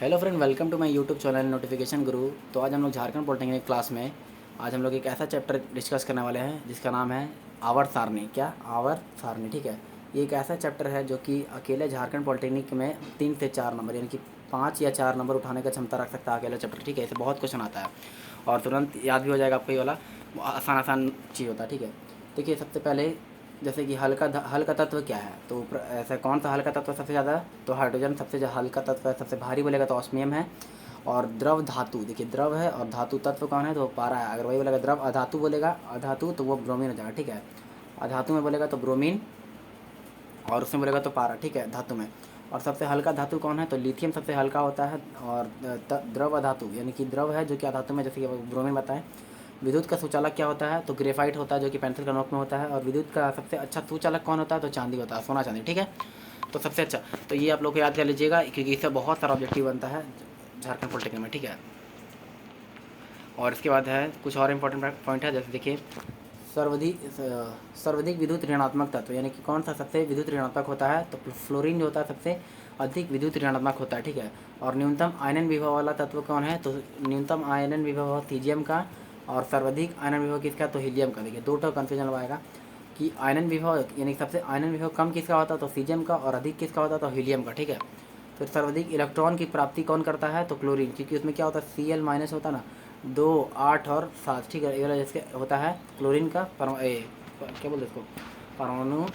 Hello friend, welcome to my YouTube channel notification Guru. तो आज हम लोग झारखंड पॉलिटेक्निक क्लास में आज हम लोग एक ऐसा चैप्टर डिस्कस करने वाले हैं जिसका नाम है आवर्त सारणी। क्या आवर्त सारणी? ठीक है, ये एक ऐसा चैप्टर है जो कि अकेले झारखंड पॉलिटेक्निक में 3 से 4 नंबर यानी कि 5 या 4 नंबर उठाने का क्षमता रख सकता है अकेला चैप्टर। ठीक है, इसे बहुत क्वेश्चन आता है और तुरंत याद भी हो जाएगा आपको। ये वाला आसान आसान चीज़ होता है। ठीक है, देखिए सबसे पहले जैसे कि हल का तत्व क्या है, तो ऐसा कौन सा हल का तत्व सबसे ज़्यादा? तो हाइड्रोजन सबसे हल्का तत्व है, सबसे भारी बोलेगा तो ऑस्मियम है। और द्रव धातु, देखिए द्रव है और धातु तत्व कौन है? तो पारा है। अगर वही बोलेगा द्रव अधातु बोलेगा अधातु तो वो ब्रोमीन हो जाएगा। ठीक है, अधातु में बोलेगा तो ब्रोमीन और उसमें बोलेगा तो पारा। ठीक है, धातु में। और सबसे हल्का धातु कौन है? तो लिथियम सबसे हल्का होता है। और द्रव अधातु यानी कि द्रव है जो कि अधातु में, जैसे कि ब्रोमीन बताएं। विद्युत का सुचालक क्या होता है? तो ग्रेफाइट होता है जो कि पेंसिल का नोक में होता है। और विद्युत का सबसे अच्छा सुचालक कौन होता है? तो चांदी होता है, सोना चांदी। ठीक है, तो सबसे अच्छा तो ये आप लोग को याद कर लीजिएगा क्योंकि इससे बहुत सारा ऑब्जेक्टिव बनता है झारखंड पॉलिटेक्निक में। ठीक है, और इसके बाद है कुछ और इम्पोर्टेंट पॉइंट है, जैसे देखिए सर्वाधिक विद्युत ऋणात्मक तत्व यानी कि कौन सा सबसे विद्युत ऋणात्मक होता है? तो फ्लोरीन जो होता है सबसे अधिक विद्युत ऋणात्मक होता है। ठीक है, और न्यूनतम आयनन विभव वाला तत्व कौन है? तो न्यूनतम आयनन विभव सीजियम का और सर्वाधिक आयनन विभव किसका? तो हीलियम का। देखिए दो कन्फ्यूजन लगाएगा कि आयनन विभव यानी सबसे आयनन विभव कम किसका होता है? तो सीजियम का। और अधिक किसका होता है? तो हीलियम का। ठीक है, फिर सर्वाधिक इलेक्ट्रॉन की प्राप्ति कौन करता है? तो क्लोरीन, क्योंकि उसमें क्या होता है? Cl माइनस होता है ना, 2, 8 और 7। ठीक है, ये वाला जिसके होता है क्लोरीन का क्या बोलते इसको, परमाणु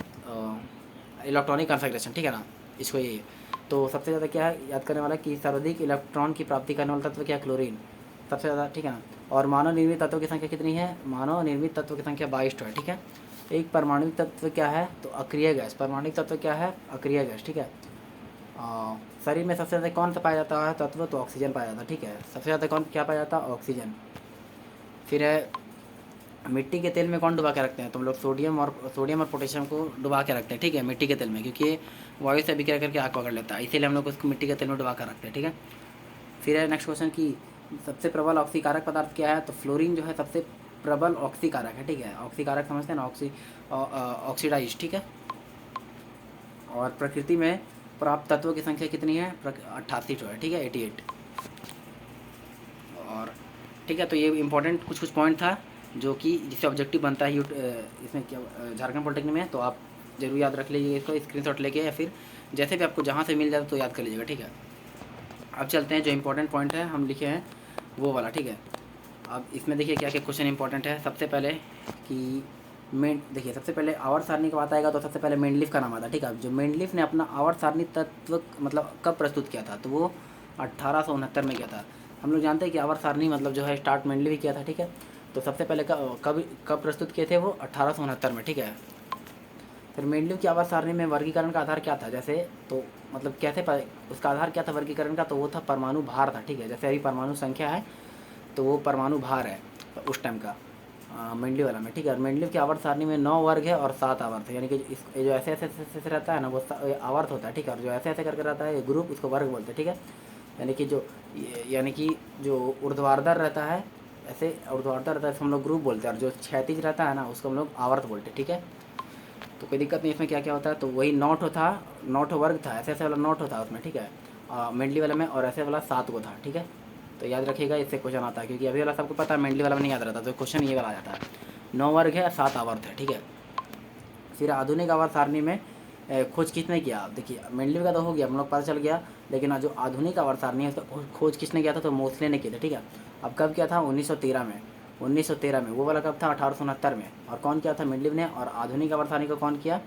इलेक्ट्रॉनिक कन्फिग्रेशन। ठीक है ना, इसको ये तो सबसे ज़्यादा क्या है याद करने वाला कि सर्वाधिक इलेक्ट्रॉन की प्राप्ति करने वाला तत्व क्या है? क्लोरीन सबसे ज़्यादा। ठीक है ना, और मानव निर्मित तत्वों की संख्या कितनी है? मानव निर्मित तत्वों की संख्या 22 है। ठीक है, एक परमाणु तत्व क्या है? तो अक्रिय गैस। परमाणु तत्व क्या है? अक्रिय गैस। ठीक है, शरीर में सबसे ज़्यादा कौन सा पाया जाता है तत्व? तो ऑक्सीजन पाया जाता है। ठीक है, सबसे ज़्यादा कौन क्या पाया जाता है? ऑक्सीजन। फिर है मिट्टी के तेल में कौन डुबा के रखते हैं? तो हम लोग सोडियम और पोटेशियम को डुबा के रखते हैं। ठीक है, मिट्टी के तेल में, क्योंकि वायु से अभिक्रिया करके आग पकड़ लेता है, इसीलिए हम लोग उसको मिट्टी के तेल में डुबा कर रखते हैं। ठीक है, फिर है नेक्स्ट क्वेश्चन की सबसे प्रबल ऑक्सीकारक पदार्थ क्या है? तो फ्लोरीन जो है सबसे प्रबल ऑक्सीकारक है। ठीक है, ऑक्सीकारक समझते हैं ना, ऑक्सीडाइज। ठीक है, और प्रकृति में प्राप्त तत्वों की संख्या कितनी है? 88 है। ठीक है, 88। और ठीक है, तो ये इंपॉर्टेंट कुछ पॉइंट था जो कि जिससे ऑब्जेक्टिव बनता है इसमें क्या झारखंड पॉलिटेक्निक में। तो आप जरूर याद रख लीजिएगा इसको, स्क्रीनशॉट लेके या फिर जैसे भी आपको जहाँ से मिल जाए तो याद कर लीजिएगा। ठीक है, अब चलते हैं जो इंपॉर्टेंट पॉइंट है हम लिखे हैं वो वाला। ठीक है, अब इसमें देखिए क्या क्या क्वेश्चन इंपॉर्टेंट है। सबसे पहले कि देखिए सबसे पहले आवर्त सारणी का बात आएगा तो सबसे पहले मेंडलीफ का नाम आता है। ठीक है, जो मेंडलीफ ने अपना आवर्त सारणी तत्व मतलब कब प्रस्तुत किया था? तो वो 1869 में किया था। हम लोग जानते हैं कि आवर्त सारणी मतलब जो है स्टार्ट मेंडलीफ ही किया था। ठीक है, तो सबसे पहले कब प्रस्तुत किए थे? वो 1869 में। ठीक है, फिर मेंडलीफ की आवर्त सारणी में वर्गीकरण का आधार क्या था? जैसे तो मतलब कैसे उसका आधार क्या था वर्गीकरण का? तो वो था परमाणु भार था। ठीक है, जैसे अभी परमाणु संख्या है तो वो परमाणु भार है उस टाइम का मेंडलीफ वाला में। ठीक है, और मेंडलीफ की आवर्त सारणी में 9 वर्ग है और 7 आवर्त है, यानी कि ये जो ऐसे ऐसे रहता है ना वो आवर्त होता है। ठीक है, और जो ऐसे ऐसे करके रहता है ये ग्रुप, इसको वर्ग बोलते हैं। ठीक है, यानी कि जो ऊर्ध्वाधर रहता है, ऐसे ऊर्ध्वाधर रहता है हम लोग ग्रुप बोलते हैं, और जो क्षैतिज रहता है ना उसको हम लोग आवर्त बोलते हैं। ठीक है, तो कोई दिक्कत नहीं। इसमें क्या क्या होता है? तो वही नॉट वर्ग था, ऐसे ऐसे वाला नॉट होता है उसमें। ठीक है, मेंडली वाला में, और ऐसे वाला 7 को था। ठीक है, तो याद रखिएगा, इससे क्वेश्चन आता है क्योंकि अभी वाला सबको पता है, मेंडली वाला में नहीं याद रहता, तो क्वेश्चन ये वाला आ जाता है। 9 वर्ग है, 7 आवर्त है। ठीक है, फिर आधुनिक आवर्त सारणी में खोज किसने किया? देखिए मेंडलीफ का तो हो गया, हम लोग पता चल गया, लेकिन जो आधुनिक आवर्त सारणी है उसका खोज किसने किया था? तो मोस्ले ने किया था। ठीक है, अब कब किया था? 1913 में। 1913 में। वो वाला कब था? 1869 में। और कौन किया था? मेंडलीफ ने। और आधुनिक आवर्त सारणी को कौन किया?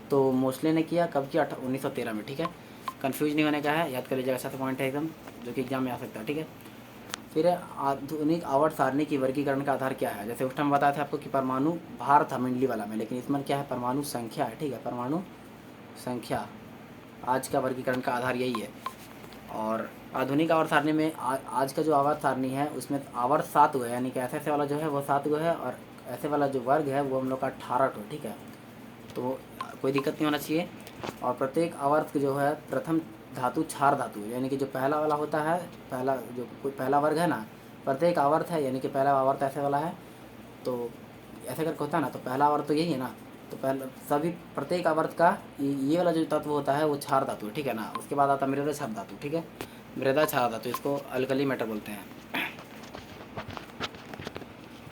तो मोस्ले ने किया। कब किया? 1913 में। ठीक है, कन्फ्यूज नहीं होने का है, याद कर लीजिएगा, अच्छा सा पॉइंट है एकदम जो कि एग्जाम में आ सकता है। ठीक है, फिर आधुनिक आवर्त सारणी की वर्गीकरण का आधार क्या है? जैसे उस टाइम बताया था आपको कि परमाणु भार था मेंडली वाला में, लेकिन इसमें क्या है? परमाणु संख्या है। ठीक है, परमाणु संख्या आज का वर्गीकरण का आधार यही है। और आधुनिक आवर्त सारणी में आज का जो आवर्त सारणी है उसमें आवर्त 7 हुए, यानी कि ऐसे ऐसे वाला जो है वो 7 हुए है, और ऐसे वाला जो वर्ग है वो हम लोग का 18 है। ठीक है, तो कोई दिक्कत नहीं होना चाहिए। और प्रत्येक आवर्त जो है प्रथम धातु क्षार धातु है, यानी कि जो पहला वाला होता है, पहला वर्ग है ना, प्रत्येक आवर्त है, यानी कि पहला आवर्त ऐसे वाला है, तो ऐसे करके होता है ना, तो पहला आवर्त तो यही है ना, तो पहले सभी प्रत्येक आवर्त का ये वाला जो तत्व होता है वो क्षार धातु है। ठीक है ना, उसके बाद आता है मृद क्षार धातु। ठीक है, मृदा छाया था, तो इसको अल्कली मैटर बोलते हैं।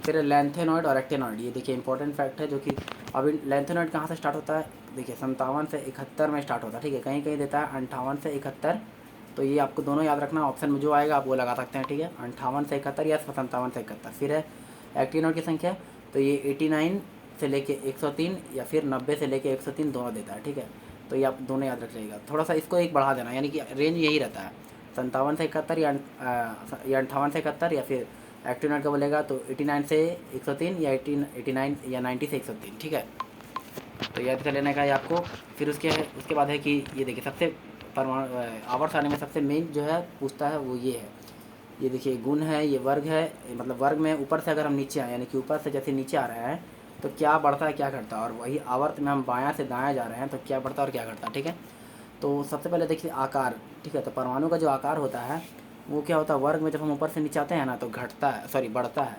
फिर लैंथेनॉइड और एक्टेनॉइड, ये देखिए इंपॉर्टेंट फैक्ट है जो कि अभी लैंथेनॉइड कहाँ से स्टार्ट होता है, देखिए 57 से 71 में स्टार्ट होता है, ठीक है, कहीं कहीं देता है 58 से 71, तो ये आपको दोनों याद रखना, ऑप्शन में जो आएगा आप वो लगा सकते हैं, ठीक है, 58 से 71 या 57 से 71। फिर है एक्टेनॉइड की संख्या, तो ये 89 से लेके 103 या फिर 90 से लेके 103 दोनों देता है, ठीक है, तो ये आप दोनों याद रख लीजिएगा। थोड़ा सा इसको एक बढ़ा देना, यानी कि रेंज यही रहता है 57 से 71 या 58 से 71, या फिर एक्टिव का बोलेगा तो 89 से 103 या 89 या 90 से 103, ठीक है, तो याद कर लेने का है आपको। फिर उसके बाद है कि ये देखिए सबसे परमाणु आवर्त सारणी में सबसे मेन जो है पूछता है वो ये है, ये देखिए गुण है, ये वर्ग है, मतलब वर्ग में ऊपर से अगर हम नीचे आए, यानी कि ऊपर से जैसे नीचे आ रहे हैं तो क्या बढ़ता है क्या घटता है, और वही आवर्त में हम बायां से दायां जा रहे हैं तो क्या बढ़ता है और क्या घटता है, ठीक है। तो सबसे पहले देखिए आकार, ठीक है, तो परमाणु का जो आकार होता है वो क्या होता है, वर्ग में जब हम ऊपर से नीचे आते हैं ना तो घटता है, सॉरी बढ़ता है,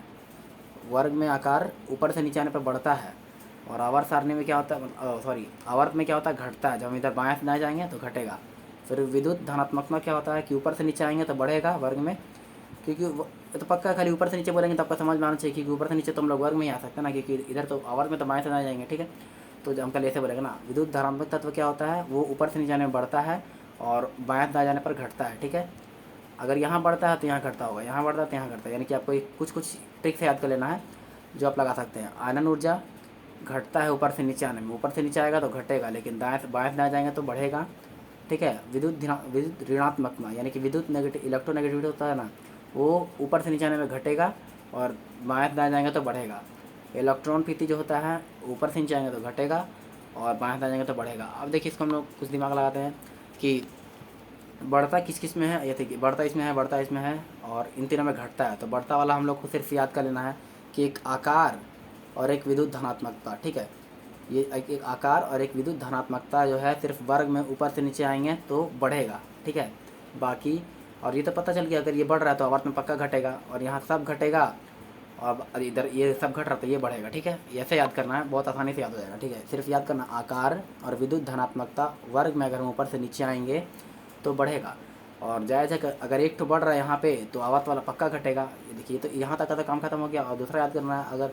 वर्ग में आकार ऊपर से नीचे आने पर बढ़ता है, और आवर्त सारणी में क्या होता है, सॉरी आवर्त में क्या होता है, घटता है, जब हम इधर बाएं से दाएं जाएंगे तो घटेगा। फिर विद्युत धनात्मक में क्या होता है कि ऊपर से नीचे आएंगे तो बढ़ेगा वर्ग में, क्योंकि तो पक्का खाली ऊपर से नीचे बोलेंगे तो आपका समझ में आना चाहिए, क्योंकि ऊपर से नीचे तो हम लोग वर्ग में ही आ सकते हैं ना, क्योंकि इधर तो आवर्त में तो बाएं से दाएं जाएंगे, ठीक है, तो जब हम कल ऐसे बोलेंगे ना, विद्युत धनात्मक तत्व क्या होता है, वो ऊपर से नीचे आने में बढ़ता है और बाएं से दाएं जाने पर घटता है, ठीक है। अगर यहाँ बढ़ता है तो यहाँ घटता होगा, यहाँ बढ़ता है तो यहाँ घटता है, यानी कि आपको कुछ कुछ ट्रिक से याद कर लेना है जो आप लगा सकते हैं। आयनन ऊर्जा घटता है ऊपर से नीचे आने में, ऊपर से नीचे आएगा तो घटेगा, लेकिन दाएं से बाएं से दाएं जाएंगे तो बढ़ेगा, ठीक है। विद्युत ऋणात्मक में, यानी कि विद्युत नेगेटिव इलेक्ट्रोनेगेटिविटी होता है ना, वो ऊपर से नीचे आने में घटेगा और बाएं से दाएं जाएंगे तो बढ़ेगा। इलेक्ट्रॉन प्रीति जो होता है ऊपर से नीचे आएंगे तो घटेगा और बाएं से दाएं जाएंगे तो बढ़ेगा। अब देखिए इसको हम लोग कुछ दिमाग लगाते हैं कि बढ़ता किस किस में है, ये देखिए बढ़ता इसमें है, बढ़ता इसमें है, और इन तीनों में घटता है, तो बढ़ता वाला हम लोग को सिर्फ याद कर लेना है कि एक आकार और एक विद्युत धनात्मकता, ठीक है, ये एक आकार और एक विद्युत धनात्मकता जो है सिर्फ वर्ग में ऊपर से नीचे आएंगे तो बढ़ेगा, ठीक है। बाकी और ये तो पता चल गया अगर ये बढ़ रहा है तो आवर्त में पक्का घटेगा, और यहाँ सब घटेगा और इधर ये सब घट रहा था ये बढ़ेगा, ठीक है, ऐसे याद करना है, बहुत आसानी से याद हो जाएगा, ठीक है। सिर्फ याद करना आकार और विद्युत धनात्मकता वर्ग में अगर हम ऊपर से नीचे आएंगे तो बढ़ेगा, और जायज़ है अगर एक तो बढ़ रहा है यहाँ पे तो आवर्त वाला पक्का घटेगा। ये देखिए तो यहाँ तक का तो काम खत्म हो गया। और दूसरा याद करना है अगर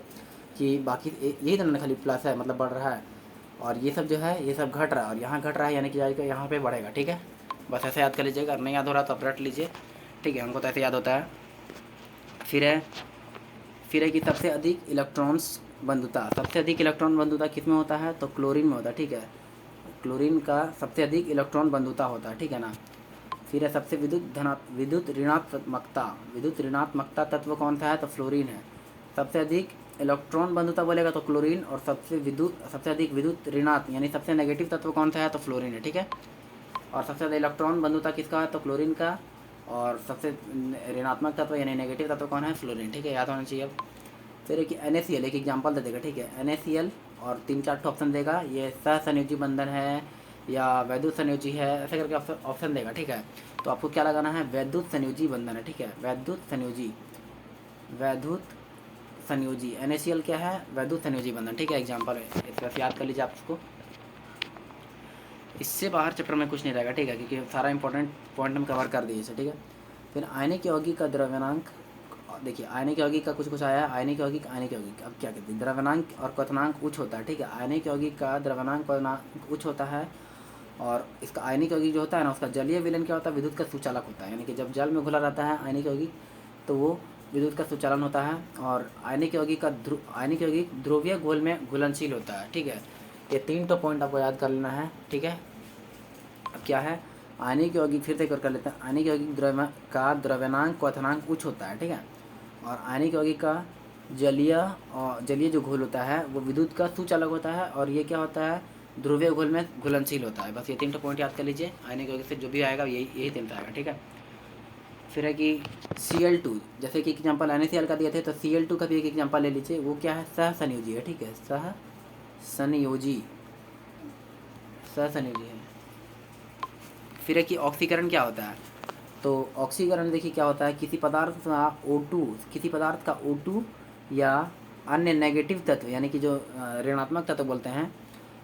कि बाकी यही तो खाली प्लस है, मतलब बढ़ रहा है, और ये सब जो है ये सब घट रहा है और यहाँ घट रहा है, यानी कि जाएगा यहाँ पे बढ़ेगा, ठीक है। बस ऐसे याद कर लीजिएगा, अगर नहीं याद हो रहा तो आप रट लीजिए, ठीक है, हमको तो ऐसे याद होता है। फिर है कि सबसे अधिक इलेक्ट्रॉन्स बंधुता, सबसे अधिक इलेक्ट्रॉन बंधुता किस में होता है, तो क्लोरीन में होता है, ठीक है, क्लोरीन का सबसे अधिक इलेक्ट्रॉन बंधुता होता है, ठीक है ना। फिर है सबसे विद्युत ऋणात्मकता तत्व कौन सा है, तो फ्लोरीन है। सबसे अधिक इलेक्ट्रॉन बंधुता बोलेगा तो क्लोरीन, और सबसे अधिक विद्युत ऋणात्मक यानी सबसे नेगेटिव तत्व कौन सा है, तो फ्लोरीन है, ठीक है। और सबसे ज़्यादा इलेक्ट्रॉन बंधुता किसका है, तो क्लोरीन का, और सबसे ऋणात्मक तत्व यानी नेगेटिव तत्व कौन है, फ्लोरीन, ठीक है, याद होना चाहिए। अब फिर एक NaCl एक एग्जाम्पल दे देगा, ठीक है, NaCl और 3-4 ऑप्शन देगा, ये सहसंयोजी बंधन है या वैद्युत संयोजी है, ऐसे करके ऑप्शन देगा, ठीक है। तो आपको क्या लगाना है, वैद्युत संयोजी बंधन है, ठीक है, वैद्युत संयोजी NaCl क्या है, वैद्युत संयोजी बंधन, ठीक है, एग्जाम्पल है, इस तरह से याद कर लीजिए आप इसको। इससे बाहर चैप्टर में कुछ नहीं रहेगा, ठीक है, क्योंकि सारा इंपॉर्टेंट पॉइंट हम कवर कर दिए इसे, ठीक है। फिर आयनिक यौगिक का द्रव्यनांक, देखिए आयनिक यौगिक का कुछ आया, आयनिक यौगिक अब क्या कहते हैं, द्रव्यनांक और क्वथनांक उच्च होता है, ठीक है। आयनिक यौगिक का द्रव्यनांक क्वथनांक उच्च होता है, और इसका आयनिक यौगिक जो होता है ना उसका जलीय विलयन क्या होता है, विद्युत का सुचालक होता है, यानी कि जब जल में घुला रहता है आयनिक यौगिक तो वो विद्युत का सुचालन होता है। और आयनिक यौगिक ध्रुवीय घोल में घुलनशील होता है, ठीक है। ये 3 तो पॉइंट आपको याद कर लेना है, ठीक है। अब क्या है, आयनिक यौगिक फिर से कर लेते हैं, आयनिक यौगिक का द्रव्यनांक क्वथनांक उच्च होता है, ठीक है। और आयनिक यौगिक का जलीय जो घोल होता है वो विद्युत का सुचालक होता है, और ये क्या होता है, ध्रुवीय घोल में घुलनशील होता है। बस ये 3 पॉइंट याद कर लीजिए, आयनिक यौगिक से जो भी आएगा यही 3 आएगा, ठीक है। फिर है कि Cl2, जैसे कि एग्जाम्पल NaCl का दिए थे, तो Cl2 का भी एक एग्जाम्पल ले लीजिए, वो क्या है, सहसंयोजी है, ठीक है, सहसंयोजी है। फिर है कि ऑक्सीकरण क्या होता है, तो ऑक्सीकरण देखिए क्या होता है, किसी पदार्थ का O2 या अन्य नेगेटिव तत्व, यानी कि जो ऋणात्मक तत्व बोलते हैं,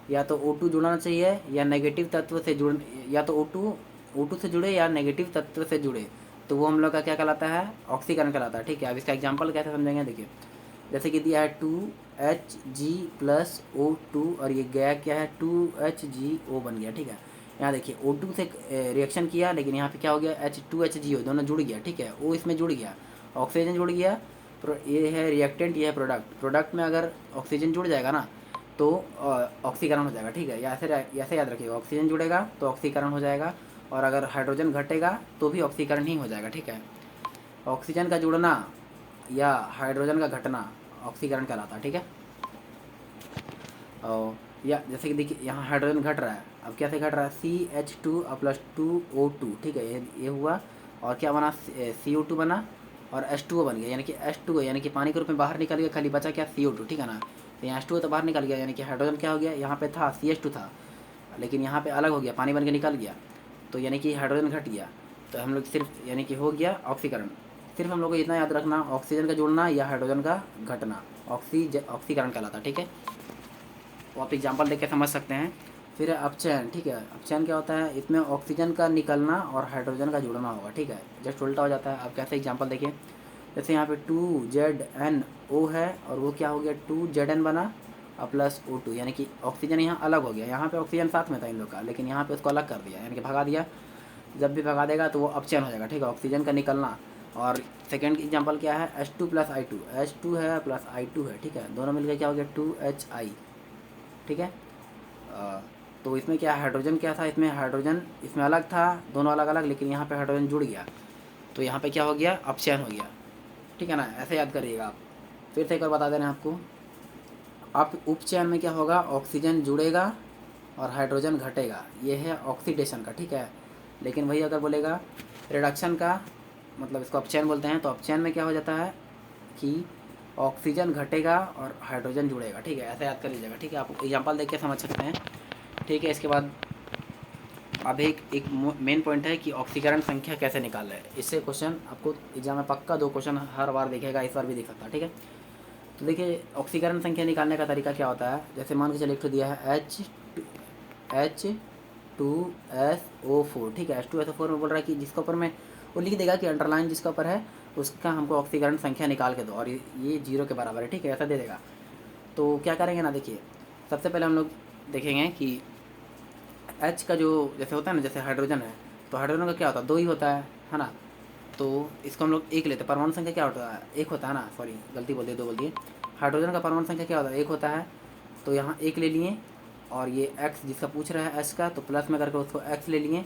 या तो O2 जुड़ना चाहिए या नेगेटिव तत्व से या तो O2 O2 से जुड़े या नेगेटिव तत्व से जुड़े तो वो हम लोग का क्या कहलाता है, ऑक्सीकरण कहलाता है। ठीक है, अब इसका एग्जांपल कैसे समझेंगे, देखिए जैसे कि दिया है 2Hg+O2 और ये गया क्या है 2HgO बन गया। ठीक है, यहाँ देखिए O2 से रिएक्शन किया लेकिन यहाँ पे क्या हो गया H2HgO दोनों जुड़ गया। ठीक है, O इसमें जुड़ गया, ऑक्सीजन जुड़ गया, ये है रिएक्टेंट, ये है प्रोडक्ट। प्रोडक्ट में अगर ऑक्सीजन जुड़ जाएगा ना तो ऑक्सीकरण हो जाएगा। ठीक है, ऐसे याद रखिएगा, ऑक्सीजन जुड़ेगा तो ऑक्सीकरण हो जाएगा, और अगर हाइड्रोजन घटेगा तो भी ऑक्सीकरण ही हो जाएगा। ठीक है, ऑक्सीजन का जुड़ना या हाइड्रोजन का घटना ऑक्सीकरण कहलाता है। ठीक है, और या जैसे कि देखिए यहाँ हाइड्रोजन घट रहा है, अब कैसे घट रहा है CH2+2O2। ठीक है, ये हुआ, और क्या बना CO2 बना और H2O बन गया, यानी कि H2O यानी कि पानी के रूप में बाहर निकल गया, खाली बचा क्या CO2। ठीक है ना, तो यहाँ H2O तो बाहर निकल गया, यानी कि हाइड्रोजन क्या हो गया, यहाँ पे था CH2 था लेकिन यहाँ पे अलग हो गया, पानी बन के निकल गया, तो यानी कि हाइड्रोजन घट गया। तो हम लोग सिर्फ यानी कि हो गया ऑक्सीकरण। सिर्फ हम लोग को इतना याद रखना, ऑक्सीजन का जुड़ना या हाइड्रोजन का घटना ऑक्सीकरण कहलाता। ठीक है, तो आप एग्जांपल देख के समझ सकते हैं। फिर अपचयन। ठीक है, अपचयन क्या होता है, इसमें ऑक्सीजन का निकलना और हाइड्रोजन का जुड़ना होगा। ठीक है, जस्ट उल्टा हो जाता है। अब कैसे एग्जांपल देखिए, जैसे यहाँ पे 2ZnO है और वो क्या हो गया 2Zn बना और प्लस O2, यानी कि ऑक्सीजन यहाँ अलग हो गया। यहाँ पे ऑक्सीजन साथ में था इन लोग का, लेकिन यहाँ पे उसको अलग कर दिया, यानी कि भगा दिया। जब भी भगा देगा तो वो अपचयन हो जाएगा। ठीक है, ऑक्सीजन का निकलना। और सेकेंड एग्जांपल क्या है, H2+I2, H2 है प्लस I2 है। ठीक है, दोनों मिलकर क्या हो गया 2HI। ठीक है, तो इसमें क्या हाइड्रोजन क्या था, इसमें हाइड्रोजन इसमें अलग था, दोनों अलग अलग, लेकिन यहाँ पे हाइड्रोजन जुड़ गया तो यहाँ पे क्या हो गया अपचयन हो गया। ठीक है ना, ऐसे याद करिएगा आप। फिर से एक बार बता दे रहे हैं आपको, अब उपचयन में क्या होगा, ऑक्सीजन जुड़ेगा और हाइड्रोजन घटेगा, ये है ऑक्सीडेशन का। ठीक है, लेकिन वही अगर बोलेगा रिडक्शन का, मतलब इसको अपचयन बोलते हैं, तो अपचयन में क्या हो जाता है कि ऑक्सीजन घटेगा और हाइड्रोजन जुड़ेगा। ठीक है, ऐसे याद कर लीजिएगा। ठीक है, आप एग्जांपल देख के समझ सकते हैं। ठीक है, इसके बाद अब एक मेन पॉइंट है कि ऑक्सीकरण संख्या कैसे निकालना है। इससे क्वेश्चन आपको एग्जाम में पक्का 2 क्वेश्चन हर बार देखेगा, इस बार भी देख सकता है। ठीक है, तो देखिए ऑक्सीकरण संख्या निकालने का तरीका क्या होता है। जैसे मान के चलिए एक तो दिया है H2SO4। ठीक है, H2SO4 में बोल रहा है कि जिसके ऊपर में वो लिख देगा कि अंडरलाइन जिसका ऊपर है उसका हमको ऑक्सीकरण संख्या निकाल के दो, और ये 0 के बराबर है। ठीक है, ऐसा दे देगा। तो क्या करेंगे ना, देखिए सबसे पहले हम लोग देखेंगे कि H का जो जैसे होता है ना, जैसे हाइड्रोजन है तो हाइड्रोजन का क्या होता है 2 ही होता है ना, तो इसको हम लोग 1 लेते हैं। परमाणु संख्या क्या होता है 1 होता है ना, सॉरी गलती बोल दिए 2 बोल दिए। हाइड्रोजन का परमाणु संख्या क्या होता है 1 होता है, तो यहाँ 1 ले लिए, और ये X जिसका पूछ रहा है H का, तो प्लस में करके उसको X ले लिए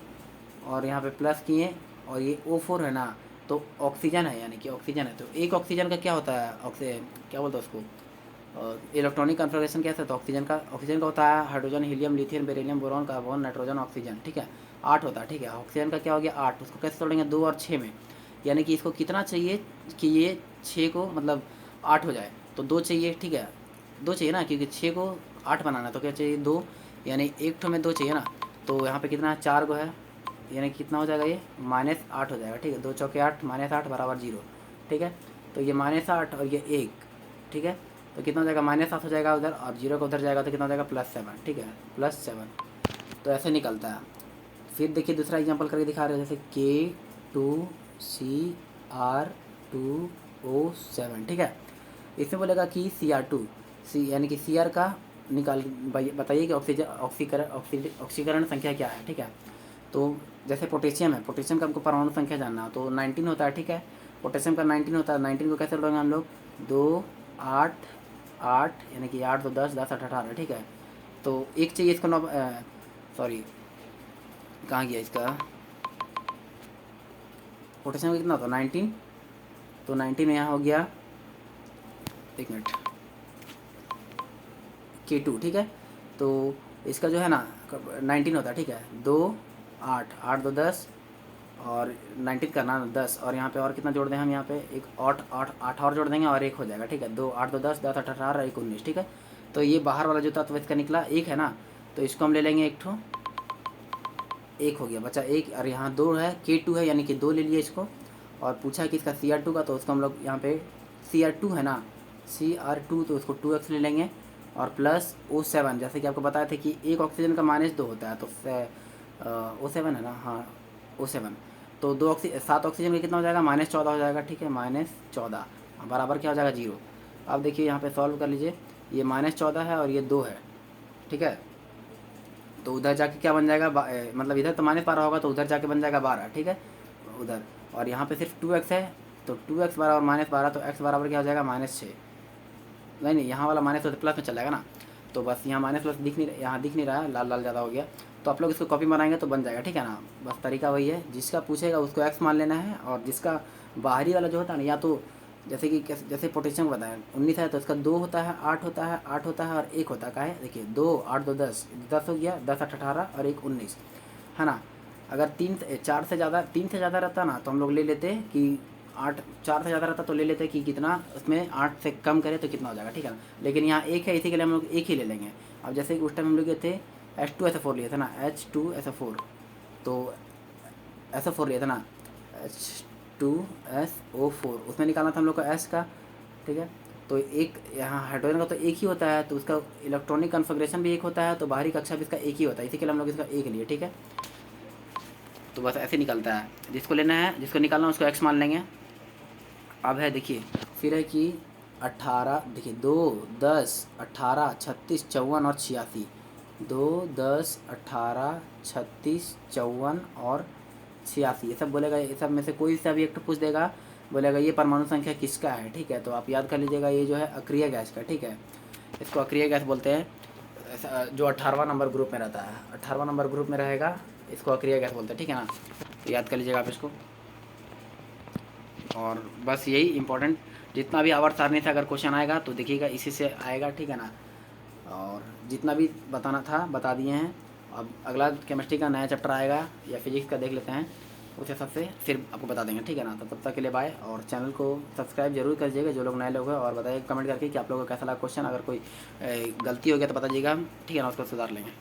और यहाँ पे प्लस किए, और ये O4 है ना, तो ऑक्सीजन है, यानी कि ऑक्सीजन है। तो एक ऑक्सीजन का क्या होता है क्या बोलते हैं उसको, इलेक्ट्रॉनिक कन्फिगरेशन कैसे होता है ऑक्सीजन का होता है hydrogen, helium, lithium, beryllium, boron, carbon, nitrogen, oxygen. ठीक है, 8 होता है। ठीक है, ऑक्सीजन का क्या हो गया 8, उसको कैसे तोड़ेंगे 2 और 6 में, यानी कि इसको कितना चाहिए कि ये 6 को मतलब 8 हो जाए, तो 2 चाहिए। ठीक है, 2 चाहिए ना, क्योंकि 6 को 8 बनाना है तो क्या चाहिए 2, यानी एक ठो में 2 चाहिए ना, तो यहाँ पे कितना है 4 को है, यानी कितना हो जाएगा ये -8 हो जाएगा। ठीक है, 2 चौके 8 -8 बराबर 0। ठीक है, तो ये -8 और ये 1। ठीक है, तो कितना हो जाएगा -7 हो जाएगा उधर, और 0 का उधर जाएगा तो कितना हो जाएगा +7। ठीक है, +7, तो ऐसे निकलता है। फिर देखिए दूसरा एग्जांपल करके दिखा रहे हैं, जैसे K2Cr2O7। ठीक है, इसमें बोलेगा कि Cr2 यानी कि Cr का निकाल बताइए कि ऑक्सीकरण संख्या क्या है। ठीक है, तो जैसे पोटेशियम है, पोटेशियम का हमको परमाणु संख्या जानना, तो 19 होता है। ठीक है, पोटेशियम का 19 होता है, 19 को कैसे जोड़ेंगे हम लोग 2 8 8, यानी कि 8 2 10 10 8 18। ठीक है, तो एक चाहिए इसको सॉरी कहाँ गया इसका, पोटेशियम का कितना होता है 19, तो 19 में यहाँ हो गया 1 मिनट K2। ठीक है, तो इसका जो है ना 19 होता है। ठीक है, 2 8 8 2 10 और 19 करना 10, और यहाँ पे और कितना जोड़ दें हम, यहाँ पे एक 8 और जोड़ देंगे और 1 हो जाएगा। ठीक है, 2 8 2 10 10 8 18 1 19। ठीक है, तो ये बाहर वाला जो तत्व इसका निकला 1 है ना, तो इसको हम ले लेंगे एक ठो, 1 हो गया बचा 1, और यहाँ 2 है K2 है, यानी कि 2 ले लिए इसको, और पूछा कि इसका Cr2 का, तो उसको हम लोग यहाँ पे Cr2 है ना, Cr2 तो उसको 2x ले लेंगे, और प्लस O7, जैसे कि आपको बताया था कि एक ऑक्सीजन का -2 होता है, तो O7 है ना, हाँ O7। तो 7 ऑक्सीजन का कितना हो जाएगा, -14 हो जाएगा, ठीक है, -14 बराबर क्या हो जाएगा 0। अब देखिए यहाँ पे सॉल्व कर लीजिए, ये -14 है और ये 2 है, ठीक है। तो उधर जाके क्या बन जाएगा, मतलब इधर तो -12 होगा तो उधर जाके बन जाएगा 12, ठीक है उधर। और यहाँ पे सिर्फ 2x है, तो 2x बराबर -12, तो x बराबर क्या हो जाएगा -6। नहीं, यहाँ वाला माइनस तो प्लस में चल जाएगा ना, तो बस यहाँ माइनस प्लस दिख नहीं, यहाँ दिख नहीं रहा है, लाल लाल ज़्यादा हो गया। तो आप लोग इसको कॉपी बनाएंगे तो बन जाएगा, ठीक है ना। बस तरीका वही है, जिसका पूछेगा उसको x मान लेना है, और जिसका बाहरी वाला जो होता है ना, या तो जैसे कि जैसे पोटेशियम को बताया 19 है तो इसका 2 होता है, 8 होता है, 8 होता है और 1 होता है, का है देखिए 2 8 2 10 10 हो गया, 10 8 18 और 1 19, है ना। अगर 3 से ज़्यादा रहता ना तो हम लोग ले लेते कि 8, 4 से ज़्यादा रहता तो ले लेते कि कितना उसमें 8 से कम करे तो कितना हो जाएगा, ठीक है ना। लेकिन यहाँ 1 है, इसी के लिए हम लोग 1 ही ले लेंगे। अब जैसे कि उस टाइम हम लोग ये थे H2SO4 लिए थे ना, H2SO4, तो SO4 लिए थे ना, H2SO4, उसमें निकालना था हम लोग को S का, ठीक है। तो एक यहाँ हाइड्रोजन का तो एक ही होता है, तो उसका इलेक्ट्रॉनिक कन्फिग्रेशन भी एक होता है, तो बाहरी कक्षा भी इसका एक ही होता है, इसी के लिए हम लोग इसका एक लिए, ठीक है। तो बस ऐसे निकलता है, जिसको लेना है, जिसको निकालना है उसको x मान लेंगे। अब है देखिए, फिर है कि 18, देखिए 2 10 18 36 54 और 86, 2 10 18 36 54 और 86, ये सब बोलेगा। ये सब में से कोई सा भी एक तो पूछ देगा, बोलेगा ये परमाणु संख्या किसका है, ठीक है। तो आप याद कर लीजिएगा, ये जो है अक्रिय गैस का, ठीक है, इसको अक्रिय गैस बोलते हैं, जो 18वां नंबर ग्रुप में रहता है, 18वां नंबर ग्रुप में रहेगा, इसको अक्रिय गैस बोलते हैं, ठीक है ना। तो याद कर लीजिएगा आप इसको। और बस यही इंपॉर्टेंट, जितना भी आवर्त सारणी से अगर क्वेश्चन आएगा तो देखिएगा इसी से आएगा, ठीक है ना। और जितना भी बताना था बता दिए हैं। अब अगला केमिस्ट्री का नया चैप्टर आएगा या फिजिक्स का देख लेते हैं, उस हिसाब से फिर आपको बता देंगे, ठीक है ना। तो तब तक के लिए बाय, और चैनल को सब्सक्राइब जरूर करिएगा जो लोग नए लोग हैं, और बताइए कमेंट करके कि आप लोगों को कैसा लगा क्वेश्चन। अगर कोई गलती हो गया तो बताइएगा, ठीक है ना, उसको सुधार लेंगे।